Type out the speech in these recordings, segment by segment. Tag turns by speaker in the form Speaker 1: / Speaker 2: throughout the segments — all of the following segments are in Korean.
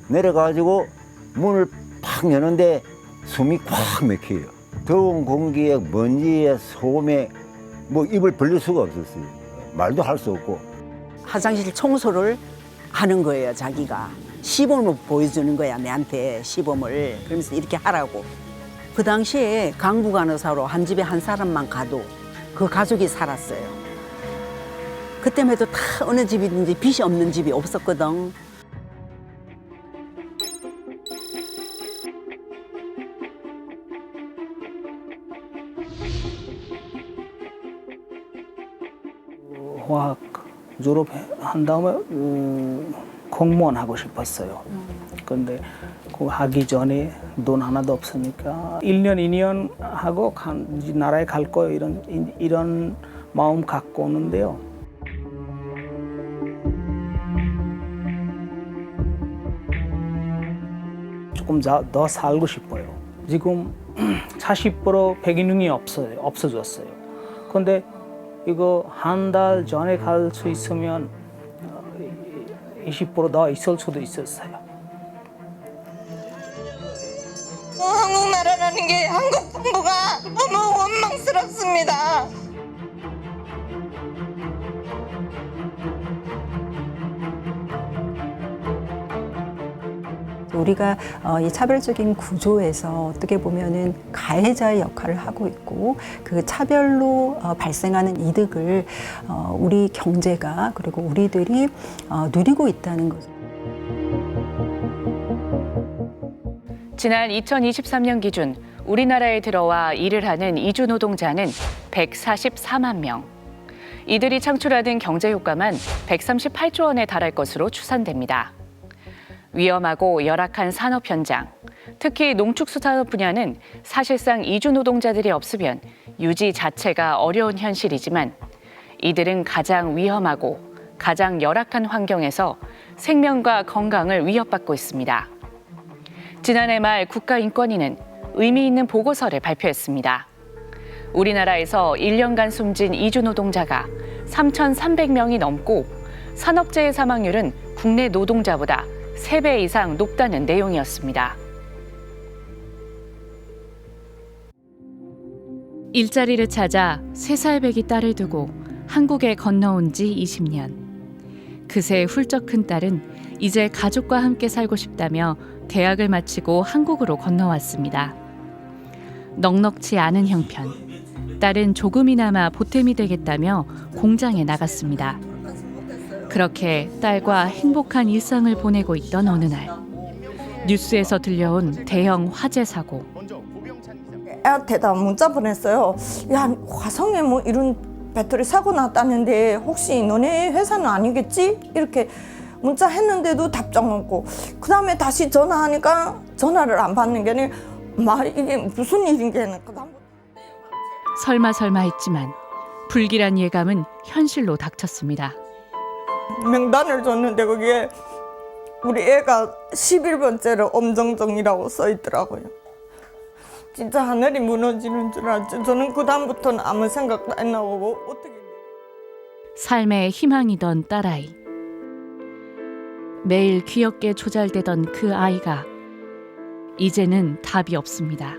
Speaker 1: 내려가지고 문을 팍 여는데 숨이 꽉 막혀요. 더운 공기에 먼지에 소음에 뭐 입을 벌릴 수가 없었어요. 말도 할 수 없고.
Speaker 2: 화장실 청소를 하는 거예요, 자기가. 시범을 보여주는 거야, 내한테 시범을. 그러면서 이렇게 하라고. 그 당시에 강북 간호사로 한 집에 한 사람만 가도 그 가족이 살았어요. 그때만 해도 다 어느 집이든지 빚이 없는 집이 없었거든.
Speaker 3: 화학 졸업한 다음에 공무원 하고 싶었어요. 근데 그 하기 전에 돈 하나도 없으니까 1년, 2년 하고 나라에 갈 거예요. 이런 마음 갖고 오는데요. 조금 더 살고 싶어요. 지금 40% 배기능이 없어졌어요. 근데 이거 한 달 전에 갈 수 있으면 20% 더 있을 수도 있었어요.
Speaker 4: 한국나라라는 게 한국 정부가 너무 원망스럽습니다.
Speaker 5: 우리가 이 차별적인 구조에서 어떻게 보면은 가해자의 역할을 하고 있고 그 차별로 발생하는 이득을 우리 경제가 그리고 우리들이 누리고 있다는 거죠.
Speaker 6: 지난 2023년 기준 우리나라에 들어와 일을 하는 이주 노동자는 144만 명. 이들이 창출하는 경제 효과만 138조 원에 달할 것으로 추산됩니다. 위험하고 열악한 산업 현장, 특히 농축수산업 분야는 사실상 이주 노동자들이 없으면 유지 자체가 어려운 현실이지만 이들은 가장 위험하고 가장 열악한 환경에서 생명과 건강을 위협받고 있습니다. 지난해 말 국가인권위는 의미 있는 보고서를 발표했습니다. 우리나라에서 1년간 숨진 이주 노동자가 3,300명이 넘고 산업재해 사망률은 국내 노동자보다 3배 이상 높다는 내용이었습니다. 일자리를 찾아 3살 배기 딸을 두고 한국에 건너온 지 20년. 그새 훌쩍 큰 딸은 이제 가족과 함께 살고 싶다며 대학을 마치고 한국으로 건너왔습니다. 넉넉지 않은 형편. 딸은 조금이나마 보탬이 되겠다며 공장에 나갔습니다. 그렇게 딸과 행복한 일상을 보내고 있던 어느 날 뉴스에서 들려온 대형 화재 사고.
Speaker 4: 애한테다 문자 보냈어요. 야, 화성에 뭐 이런 배터리 사고 났다는데 혹시 너네 회사는 아니겠지? 이렇게 문자 했는데도 답장 없고, 그 다음에 다시 전화하니까 전화를 안 받는 게 아니라 이게 무슨 일인가.
Speaker 6: 설마 했지만 불길한 예감은 현실로 닥쳤습니다.
Speaker 4: 명단을 줬는데 거기에 우리 애가 11번째로 엄정정이라고 써 있더라고요. 진짜 하늘이 무너지는 줄 알았죠. 저는 그 다음부터는 아무 생각도 안 나고 어떻게.
Speaker 6: 삶의 희망이던 딸아이. 매일 귀엽게 조잘대던 그 아이가 이제는 답이 없습니다.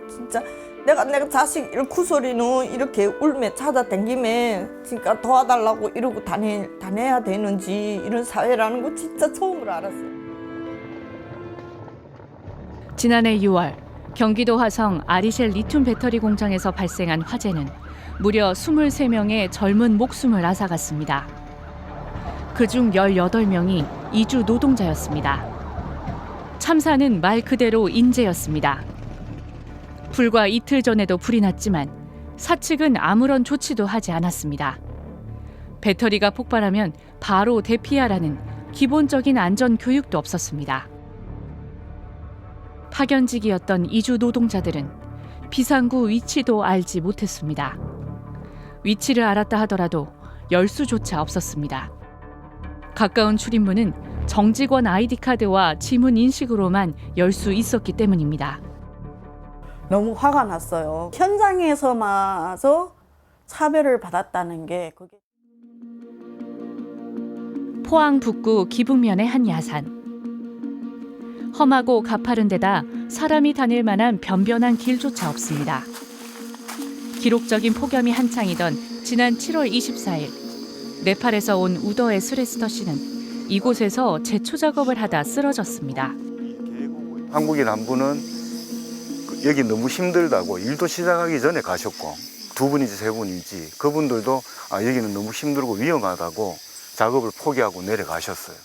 Speaker 4: 진짜 내가 자식 잃고 소리는 이렇게 울며 찾아다니며 진짜 도와달라고 이러고 다녀야 되는지, 이런 사회라는 거 진짜 처음으로 알았어요.
Speaker 6: 지난해 6월 경기도 화성 아리셀 리튬 배터리 공장에서 발생한 화재는 무려 23명의 젊은 목숨을 앗아갔습니다. 그중 18명이 이주 노동자였습니다. 참사는 말 그대로 인재였습니다. 불과 이틀 전에도 불이 났지만 사측은 아무런 조치도 하지 않았습니다. 배터리가 폭발하면 바로 대피하라는 기본적인 안전 교육도 없었습니다. 파견직이었던 이주 노동자들은 비상구 위치도 알지 못했습니다. 위치를 알았다 하더라도 열수조차 없었습니다. 가까운 출입문은 정직원 아이디카드와 지문 인식으로만 열 수 있었기 때문입니다.
Speaker 7: 너무 화가 났어요. 현장에서마저 차별을 받았다는 게 그게.
Speaker 6: 포항 북구 기북면의 한 야산. 험하고 가파른 데다 사람이 다닐 만한 변변한 길조차 없습니다. 기록적인 폭염이 한창이던 지난 7월 24일, 네팔에서 온 우더의 스레스터 씨는 이곳에서 제초 작업을 하다 쓰러졌습니다.
Speaker 8: 한국인 한 분은 여기 너무 힘들다고 일도 시작하기 전에 가셨고, 두 분인지 세 분인지 그분들도 여기는 너무 힘들고 위험하다고 작업을 포기하고 내려가셨어요.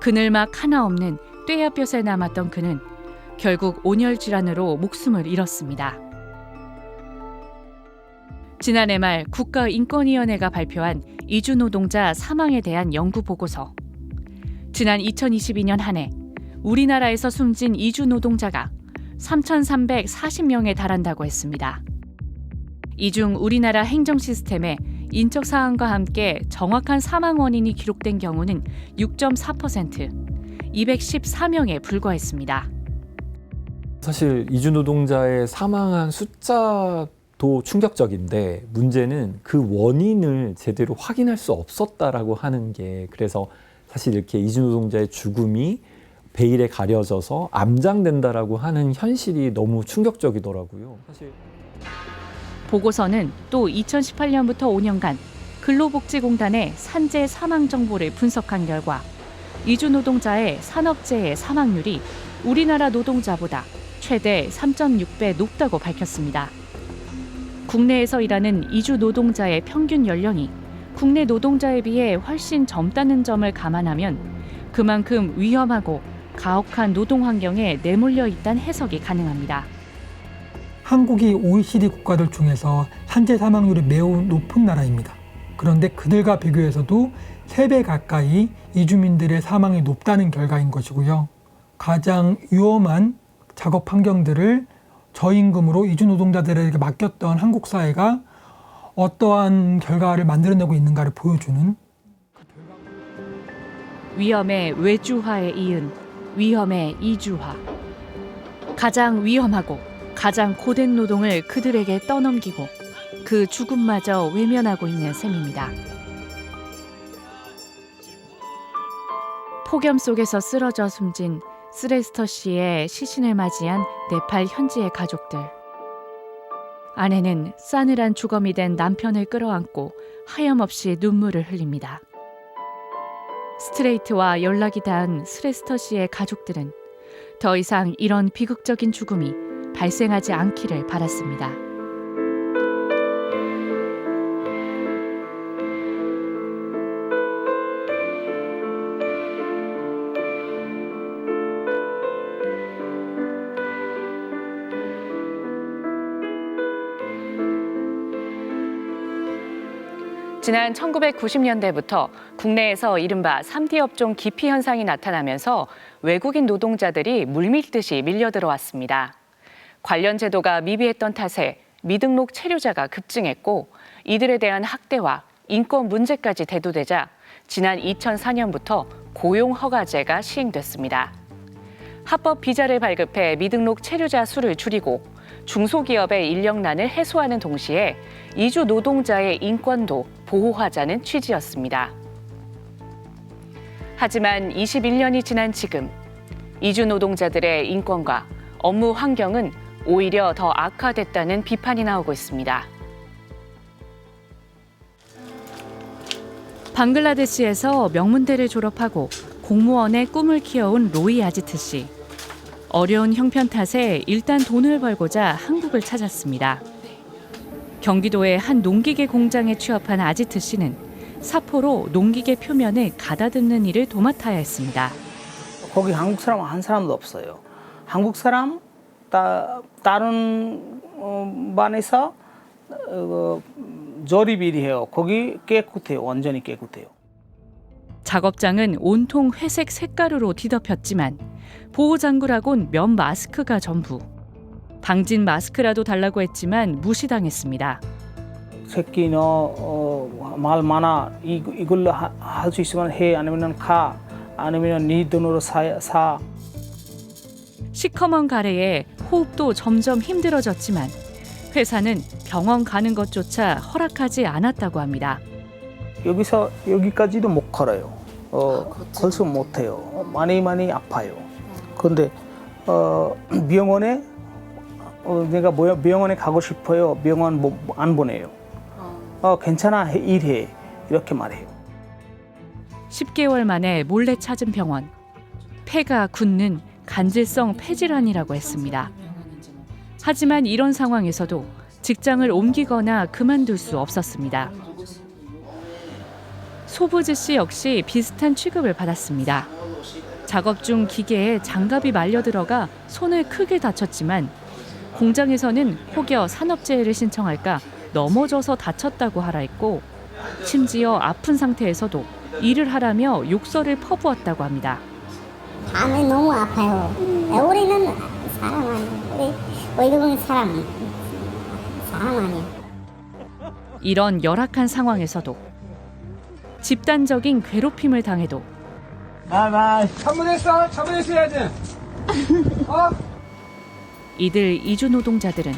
Speaker 6: 그늘막 하나 없는 뙤약볕에 남았던 그는 결국 온열 질환으로 목숨을 잃었습니다. 지난해 말 국가인권위원회가 발표한 이주 노동자 사망에 대한 연구 보고서. 지난 2022년 한 해 우리나라에서 숨진 이주 노동자가 3,340명에 달한다고 했습니다. 이 중 우리나라 행정 시스템에 인적 사항과 함께 정확한 사망 원인이 기록된 경우는 6.4%, 214명에 불과했습니다.
Speaker 9: 사실 이주 노동자의 사망한 숫자도 충격적인데 문제는 그 원인을 제대로 확인할 수 없었다라고 하는 게, 그래서 사실 이렇게 이주 노동자의 죽음이 베일에 가려져서 암장된다라고 하는 현실이 너무 충격적이더라고요. 사실
Speaker 6: 보고서는 또 2018년부터 5년간 근로복지공단의 산재 사망 정보를 분석한 결과 이주 노동자의 산업재해 사망률이 우리나라 노동자보다 최대 3.6배 높다고 밝혔습니다. 국내에서 일하는 이주 노동자의 평균 연령이 국내 노동자에 비해 훨씬 젊다는 점을 감안하면 그만큼 위험하고 가혹한 노동 환경에 내몰려 있다는 해석이 가능합니다.
Speaker 10: 한국이 OECD 국가들 중에서 산재 사망률이 매우 높은 나라입니다. 그런데 그들과 비교해서도 3배 가까이 이주민들의 사망이 높다는 결과인 것이고요. 가장 위험한 작업 환경들을 저임금으로 이주 노동자들에게 맡겼던 한국 사회가 어떠한 결과를 만들어내고 있는가를 보여주는,
Speaker 6: 위험의 외주화에 이은 위험의 이주화. 가장 위험하고 가장 고된 노동을 그들에게 떠넘기고 그 죽음마저 외면하고 있는 셈입니다. 폭염 속에서 쓰러져 숨진 스레스터 씨의 시신을 맞이한 네팔 현지의 가족들. 아내는 싸늘한 주검이 된 남편을 끌어안고 하염없이 눈물을 흘립니다. 스트레이트와 연락이 닿은 스레스터 씨의 가족들은 더 이상 이런 비극적인 죽음이 발생하지 않기를 바랐습니다. 지난 1990년대부터 국내에서 이른바 3D 업종 기피 현상이 나타나면서 외국인 노동자들이 물밀듯이 밀려들어왔습니다. 관련 제도가 미비했던 탓에 미등록 체류자가 급증했고 이들에 대한 학대와 인권 문제까지 대두되자 지난 2004년부터 고용허가제가 시행됐습니다. 합법 비자를 발급해 미등록 체류자 수를 줄이고 중소기업의 인력난을 해소하는 동시에 이주 노동자의 인권도 보호하자는 취지였습니다. 하지만 21년이 지난 지금 이주 노동자들의 인권과 업무 환경은 오히려 더 악화됐다는 비판이 나오고 있습니다. 방글라데시에서 명문대를 졸업하고 공무원의 꿈을 키워온 로이 아지트 씨. 어려운 형편 탓에 일단 돈을 벌고자 한국을 찾았습니다. 경기도의 한 농기계 공장에 취업한 아지트 씨는 사포로 농기계 표면을 가다듬는 일을 도맡아야 했습니다.
Speaker 3: 거기 한국 사람 한 사람도 없어요. 한국 사람 다른 반에서 조립일이 해요. 거기 깨끗해요. 완전히 깨끗해요.
Speaker 6: 작업장은 온통 회색 색가루로 뒤덮였지만 보호장구라곤 면 마스크가 전부. 방진 마스크라도 달라고 했지만 무시당했습니다.
Speaker 3: 새끼 너 말 많아. 이걸로 할 수 있으면 해. 아니면 가. 아니면 네 돈으로 사.
Speaker 6: 시커먼 가래에 호흡도 점점 힘들어졌지만 회사는 병원 가는 것조차 허락하지 않았다고 합니다.
Speaker 3: 여기서 여기까지도 못 걸어요. 걸수 못해요. 많이 아파요. 그런데 병원에 내가 병원에 가고 싶어요. 병원 안 보내요. 괜찮아, 일해. 이렇게 말해요.
Speaker 6: 10개월 만에 몰래 찾은 병원. 폐가 굳는 간질성 폐질환이라고 했습니다. 하지만 이런 상황에서도 직장을 옮기거나 그만둘 수 없었습니다. 소부지 씨 역시 비슷한 취급을 받았습니다. 작업 중 기계에 장갑이 말려 들어가 손을 크게 다쳤지만 공장에서는 혹여 산업재해를 신청할까 넘어져서 다쳤다고 하라 했고 심지어 아픈 상태에서도 일을 하라며 욕설을 퍼부었다고 합니다.
Speaker 11: 밤에 너무 아파요. 우리는 사람 아니에요. 우리 외국인 사람 아니에요.
Speaker 6: 이런 열악한 상황에서도 집단적인 괴롭힘을 당해도
Speaker 10: 차분했어야지.
Speaker 6: 이들 이주 노동자들은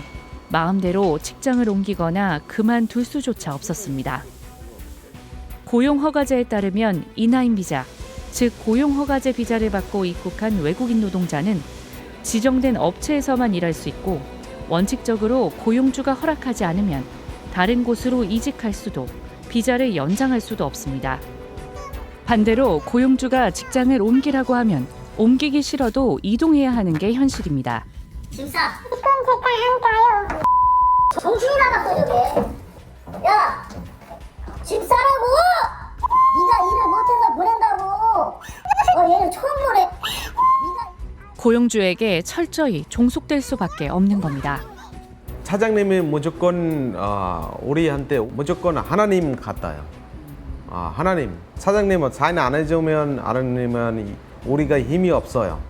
Speaker 6: 마음대로 직장을 옮기거나 그만둘 수조차 없었습니다. 고용허가제에 따르면 인하인 비자, 즉 고용허가제 비자를 받고 입국한 외국인 노동자는 지정된 업체에서만 일할 수 있고 원칙적으로 고용주가 허락하지 않으면 다른 곳으로 이직할 수도 비자를 연장할 수도 없습니다. 반대로 고용주가 직장을 옮기라고 하면 옮기기 싫어도 이동해야 하는 게 현실입니다.
Speaker 11: 집사. 그럼 대파 한 가요. 정신이 나갔어 저게. 야, 집사라고. 네가 일을 못해서 보낸다고. 얘는 처음 보내.
Speaker 6: 고용주에게 철저히 종속될 수밖에 없는 겁니다.
Speaker 12: 사장님이 무조건 우리한테 무조건 하나님 같아요. 하나님, 사장님은 사인 안 해주면 하나님은 우리가 힘이 없어요.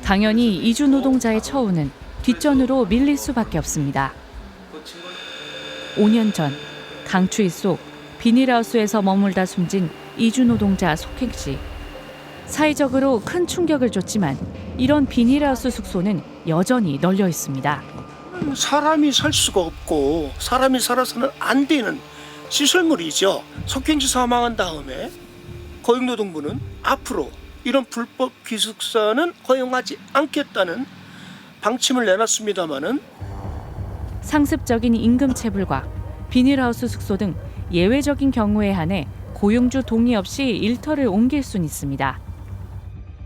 Speaker 6: 당연히 이주 노동자의 처우는 뒷전으로 밀릴 수밖에 없습니다. 5년 전 강추위 속 비닐하우스에서 머물다 숨진 이주 노동자 속행 씨. 사회적으로 큰 충격을 줬지만 이런 비닐하우스 숙소는 여전히 널려 있습니다.
Speaker 13: 사람이 살 수가 없고 사람이 살아서는 안 되는 시설물이죠. 속행지 사망한 다음에 고용노동부는 앞으로 이런 불법 기숙사는 허용하지 않겠다는 방침을 내놨습니다마는
Speaker 6: 상습적인 임금 체불과 비닐하우스 숙소 등 예외적인 경우에 한해 고용주 동의 없이 일터를 옮길 수는 있습니다.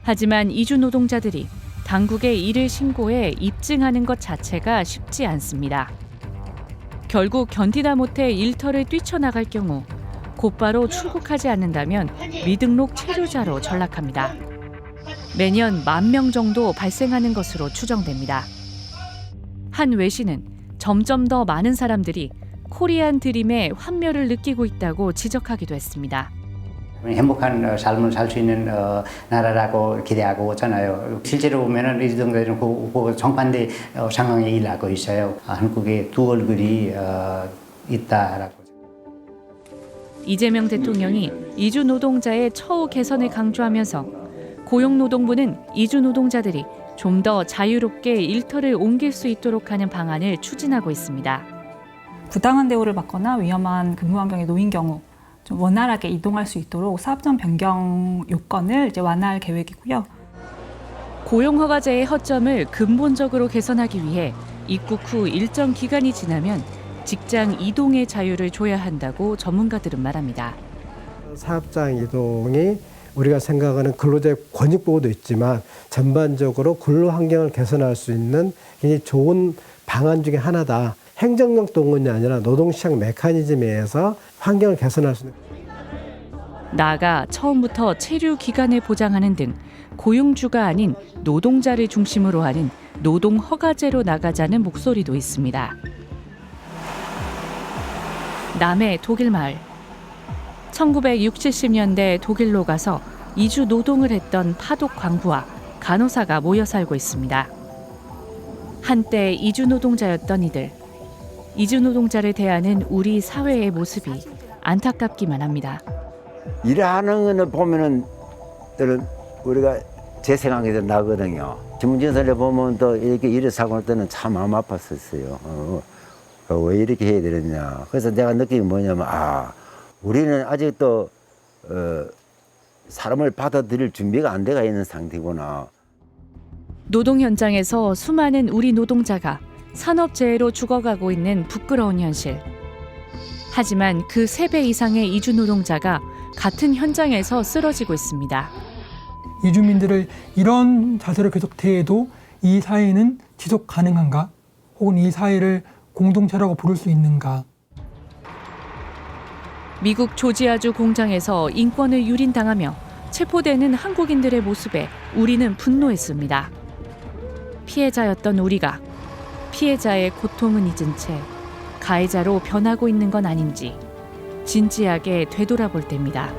Speaker 6: 하지만 이주 노동자들이 당국에 이를 신고해 입증하는 것 자체가 쉽지 않습니다. 결국 견디다 못해 일터를 뛰쳐나갈 경우 곧바로 출국하지 않는다면 미등록 체류자로 전락합니다. 매년 10,000명 정도 발생하는 것으로 추정됩니다. 한 외신은 점점 더 많은 사람들이 코리안 드림의 환멸을 느끼고 있다고 지적하기도 했습니다.
Speaker 14: 행복한 삶을 살 수 있는 나라라고 기대하고 있잖아요. 실제로 보면은 이 정도는 그 정반대 상황에 일하고 있어요. 한국에 두 얼굴이 있다라고.
Speaker 6: 이재명 대통령이 이주 노동자의 처우 개선을 강조하면서 고용노동부는 이주 노동자들이 좀 더 자유롭게 일터를 옮길 수 있도록 하는 방안을 추진하고 있습니다.
Speaker 15: 부당한 대우를 받거나 위험한 근무 환경에 놓인 경우 좀 원활하게 이동할 수 있도록 사업장 변경 요건을 이제 완화할 계획이고요.
Speaker 6: 고용허가제의 허점을 근본적으로 개선하기 위해 입국 후 일정 기간이 지나면 직장 이동의 자유를 줘야 한다고 전문가들은 말합니다.
Speaker 16: 사업장 이동이 우리가 생각하는 근로자의 권익 보호도 있지만 전반적으로 근로 환경을 개선할 수 있는 굉장히 좋은 방안 중에 하나다. 행정력 동원이 아니라 노동시장 메커니즘에 의해서 환경을 개선할 수 있는.
Speaker 6: 나아가 처음부터 체류 기간을 보장하는 등 고용주가 아닌 노동자를 중심으로 하는 노동허가제로 나가자는 목소리도 있습니다. 남해 독일 마을. 1960년대 독일로 가서 이주 노동을 했던 파독 광부와 간호사가 모여 살고 있습니다. 한때 이주 노동자였던 이들. 이주 노동자를 대하는 우리 사회의 모습이 안타깝기만 합니다.
Speaker 1: 일하는 거는 보면은 우리가 제 생각이 더 나거든요. 신문진설에 보면 또 이렇게 일을 사고 날 때는 참 마음 아팠었어요. 왜 이렇게 해야 되느냐. 그래서 내가 느낀 게 뭐냐면 우리는 아직도 사람을 받아들일 준비가 안 돼가 있는 상태구나.
Speaker 6: 노동 현장에서 수많은 우리 노동자가 산업재해로 죽어가고 있는 부끄러운 현실. 하지만 그 3배 이상의 이주 노동자가 같은 현장에서 쓰러지고 있습니다.
Speaker 10: 이주민들을 이런 자세로 계속 대해도 이 사회는 지속 가능한가? 혹은 이 사회를 공동체라고 부를 수 있는가?
Speaker 6: 미국 조지아주 공장에서 인권을 유린당하며 체포되는 한국인들의 모습에 우리는 분노했습니다. 피해자였던 우리가 피해자의 고통은 잊은 채 가해자로 변하고 있는 건 아닌지 진지하게 되돌아볼 때입니다.